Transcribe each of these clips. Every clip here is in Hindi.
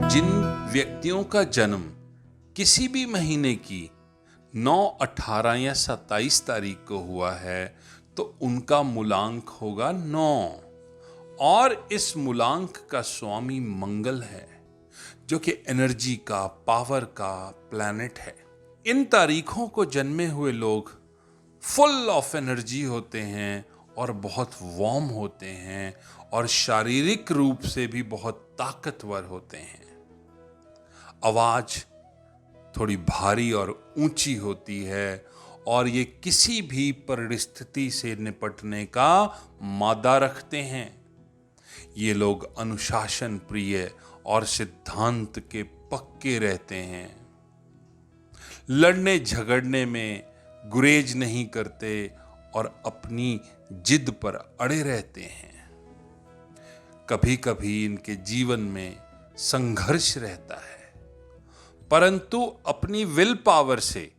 जिन व्यक्तियों का जन्म किसी भी महीने की 9, 18 या 27 तारीख को हुआ है तो उनका मूलांक होगा 9 और इस मूलांक का स्वामी मंगल है जो कि एनर्जी का, पावर का प्लैनेट है। इन तारीखों को जन्मे हुए लोग फुल ऑफ एनर्जी होते हैं और बहुत वार्म होते हैं और शारीरिक रूप से भी बहुत ताकतवर होते हैं। आवाज थोड़ी भारी और ऊंची होती है और ये किसी भी परिस्थिति से निपटने का मादा रखते हैं। ये लोग अनुशासन प्रिय और सिद्धांत के पक्के रहते हैं। लड़ने झगड़ने में गुरेज नहीं करते और अपनी जिद पर अड़े रहते हैं। कभी कभी इनके जीवन में संघर्ष रहता है, परंतु अपनी विल पावर से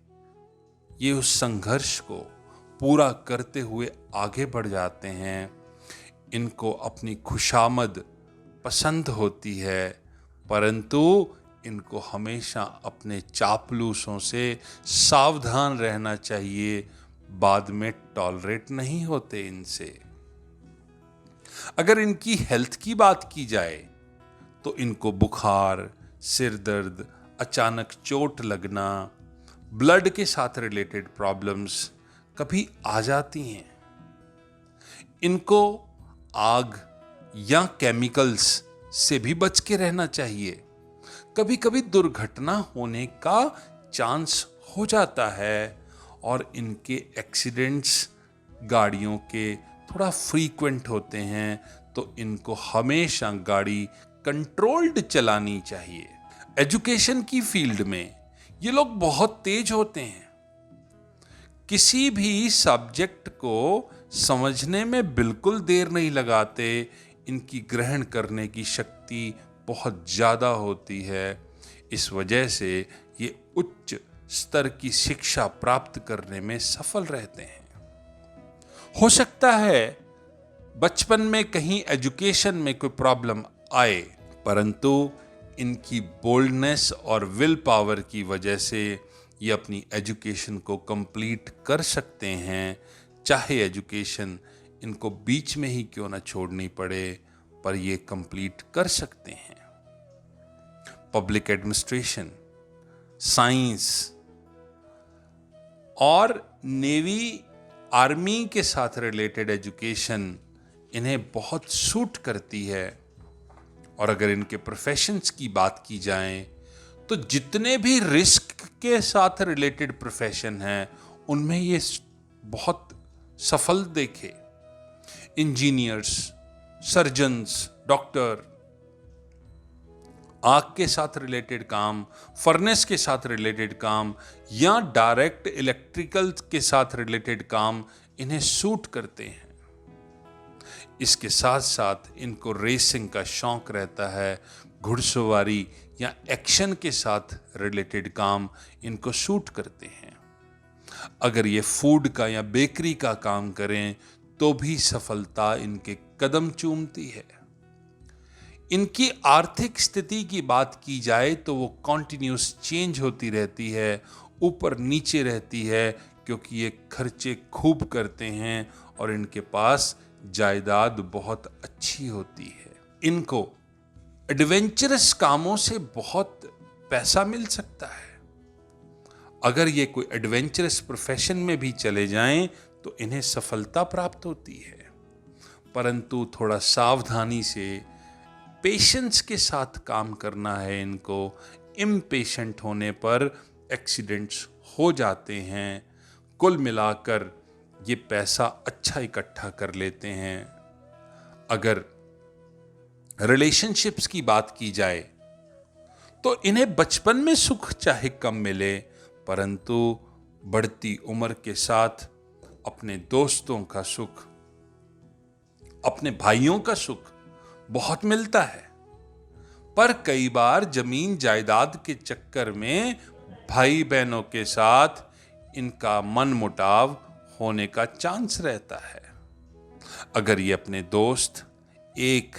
ये उस संघर्ष को पूरा करते हुए आगे बढ़ जाते हैं। इनको अपनी खुशामद पसंद होती है, परंतु इनको हमेशा अपने चापलूसों से सावधान रहना चाहिए। बाद में टॉलरेट नहीं होते इनसे। अगर इनकी हेल्थ की बात की जाए तो इनको बुखार, सिर दर्द, अचानक चोट लगना, ब्लड के साथ रिलेटेड प्रॉब्लम्स कभी आ जाती हैं। इनको आग या केमिकल्स से भी बच के रहना चाहिए। कभी कभी दुर्घटना होने का चांस हो जाता है और इनके एक्सीडेंट्स गाड़ियों के थोड़ा फ्रीक्वेंट होते हैं, तो इनको हमेशा गाड़ी कंट्रोल्ड चलानी चाहिए। एजुकेशन की फील्ड में ये लोग बहुत तेज होते हैं। किसी भी सब्जेक्ट को समझने में बिल्कुल देर नहीं लगाते। इनकी ग्रहण करने की शक्ति बहुत ज़्यादा होती है। इस वजह से ये उच्च स्तर की शिक्षा प्राप्त करने में सफल रहते हैं। हो सकता है बचपन में कहीं एजुकेशन में कोई प्रॉब्लम आए, परंतु इनकी बोल्डनेस और विल पावर की वजह से ये अपनी एजुकेशन को कंप्लीट कर सकते हैं। चाहे एजुकेशन इनको बीच में ही क्यों ना छोड़नी पड़े, पर ये कंप्लीट कर सकते हैं। पब्लिक एडमिनिस्ट्रेशन, साइंस और नेवी, आर्मी के साथ रिलेटेड एजुकेशन इन्हें बहुत सूट करती है। और अगर इनके प्रोफेशंस की बात की जाए तो जितने भी रिस्क के साथ रिलेटेड प्रोफेशन हैं उनमें ये बहुत सफल देखे। इंजीनियर्स, सर्जन्स, डॉक्टर, आग के साथ रिलेटेड काम, फर्नेस के साथ रिलेटेड काम या डायरेक्ट इलेक्ट्रिकल के साथ रिलेटेड काम इन्हें सूट करते हैं। इसके साथ साथ इनको रेसिंग का शौक रहता है। घुड़सवारी या एक्शन के साथ रिलेटेड काम इनको सूट करते हैं। अगर ये फूड का या बेकरी का काम करें तो भी सफलता इनके कदम चूमती है। इनकी आर्थिक स्थिति की बात की जाए तो वो कॉन्टिन्यूस चेंज होती रहती है, ऊपर नीचे रहती है, क्योंकि ये खर्चे खूब करते हैं और इनके पास जायदाद बहुत अच्छी होती है। इनको एडवेंचरस कामों से बहुत पैसा मिल सकता है। अगर ये कोई एडवेंचरस प्रोफेशन में भी चले जाएं तो इन्हें सफलता प्राप्त होती है, परंतु थोड़ा सावधानी से, पेशेंस के साथ काम करना है इनको। इम्पेशेंट होने पर एक्सीडेंट्स हो जाते हैं। कुल मिलाकर ये पैसा अच्छा इकट्ठा कर लेते हैं। अगर रिलेशनशिप्स की बात की जाए तो इन्हें बचपन में सुख चाहे कम मिले, परंतु बढ़ती उम्र के साथ अपने दोस्तों का सुख, अपने भाइयों का सुख बहुत मिलता है। पर कई बार जमीन जायदाद के चक्कर में भाई बहनों के साथ इनका मनमुटाव होने का चांस रहता है। अगर ये अपने दोस्त 1,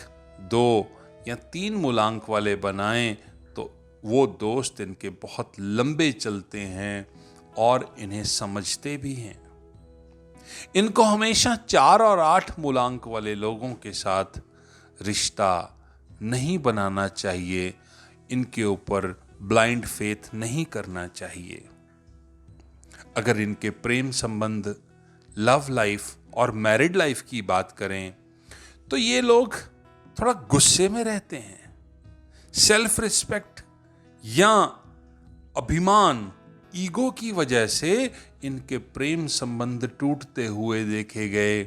2 या 3 मूलांक वाले बनाएं वो दोस्त इनके बहुत लंबे चलते हैं और इन्हें समझते भी हैं। इनको हमेशा 4 और 8 मूलांक वाले लोगों के साथ रिश्ता नहीं बनाना चाहिए। इनके ऊपर ब्लाइंड फेथ नहीं करना चाहिए। अगर इनके प्रेम संबंध, लव लाइफ और मैरिड लाइफ की बात करें तो ये लोग थोड़ा गुस्से में रहते हैं। सेल्फ रिस्पेक्ट या अभिमान, ईगो की वजह से इनके प्रेम संबंध टूटते हुए देखे गए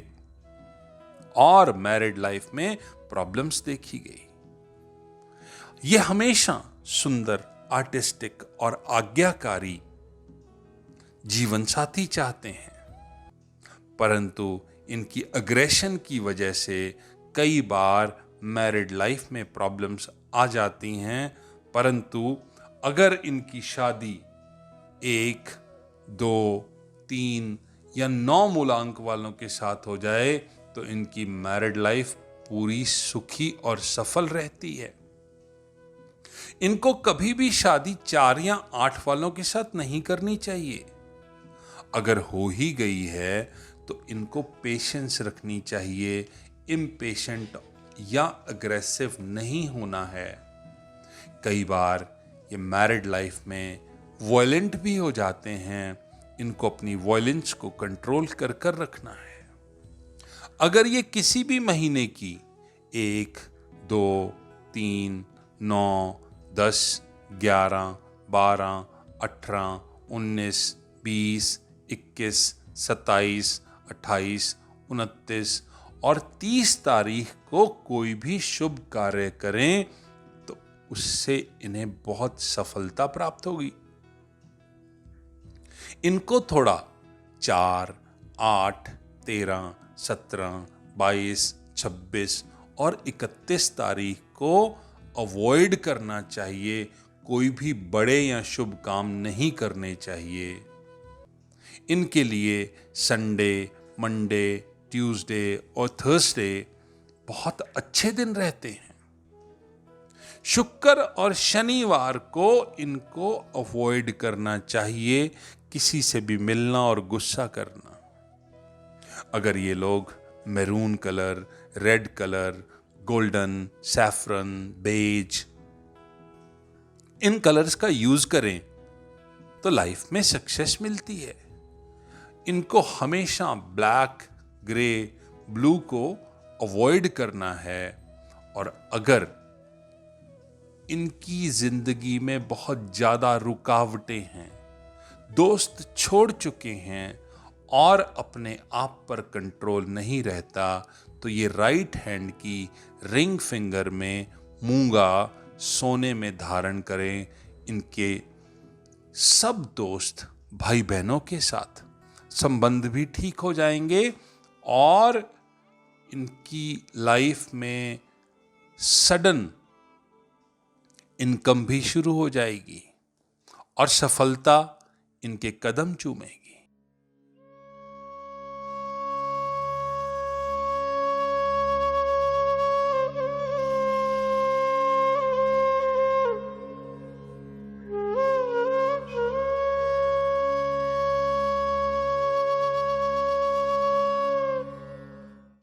और मैरिड लाइफ में प्रॉब्लम्स देखी गई। ये हमेशा सुंदर, आर्टिस्टिक और आज्ञाकारी जीवन साथी चाहते हैं, परंतु इनकी अग्रेशन की वजह से कई बार मैरिड लाइफ में प्रॉब्लम्स आ जाती हैं। परंतु अगर इनकी शादी 1, 2, 3 या 9 मूलांक वालों के साथ हो जाए तो इनकी मैरिड लाइफ पूरी सुखी और सफल रहती है। इनको कभी भी शादी 4 या 8 वालों के साथ नहीं करनी चाहिए। अगर हो ही गई है तो इनको पेशेंस रखनी चाहिए, इम्पेशेंट या अग्रेसिव नहीं होना है। कई बार ये मैरिड लाइफ में वॉयलेंट भी हो जाते हैं। इनको अपनी वॉयलेंस को कंट्रोल कर कर रखना है। अगर ये किसी भी महीने की 1, 2, 3, 9, 10, 11, 12, 18, 19, 20, 21, 27, 28, 29 और 30 तारीख को कोई भी शुभ कार्य करें तो उससे इन्हें बहुत सफलता प्राप्त होगी। इनको थोड़ा 4, 8, 13, 17, 22, 26 और 31 तारीख को अवॉइड करना चाहिए। कोई भी बड़े या शुभ काम नहीं करने चाहिए। इनके लिए संडे, मंडे, ट्यूसडे और थर्सडे बहुत अच्छे दिन रहते हैं। शुक्र और शनिवार को इनको अवॉइड करना चाहिए, किसी से भी मिलना और गुस्सा करना। अगर ये लोग maroon colour, red colour, golden, saffron, beige इन कलर्स का यूज करें तो लाइफ में सक्सेस मिलती है। इनको हमेशा ब्लैक, ग्रे, ब्लू को अवॉइड करना है। और अगर इनकी जिंदगी में बहुत ज्यादा रुकावटें हैं, दोस्त छोड़ चुके हैं और अपने आप पर कंट्रोल नहीं रहता, तो ये राइट हैंड की रिंग फिंगर में मूंगा सोने में धारण करें। इनके सब दोस्त, भाई बहनों के साथ संबंध भी ठीक हो जाएंगे और इनकी लाइफ में सडन इनकम भी शुरू हो जाएगी और सफलता इनके कदम चूमेगी।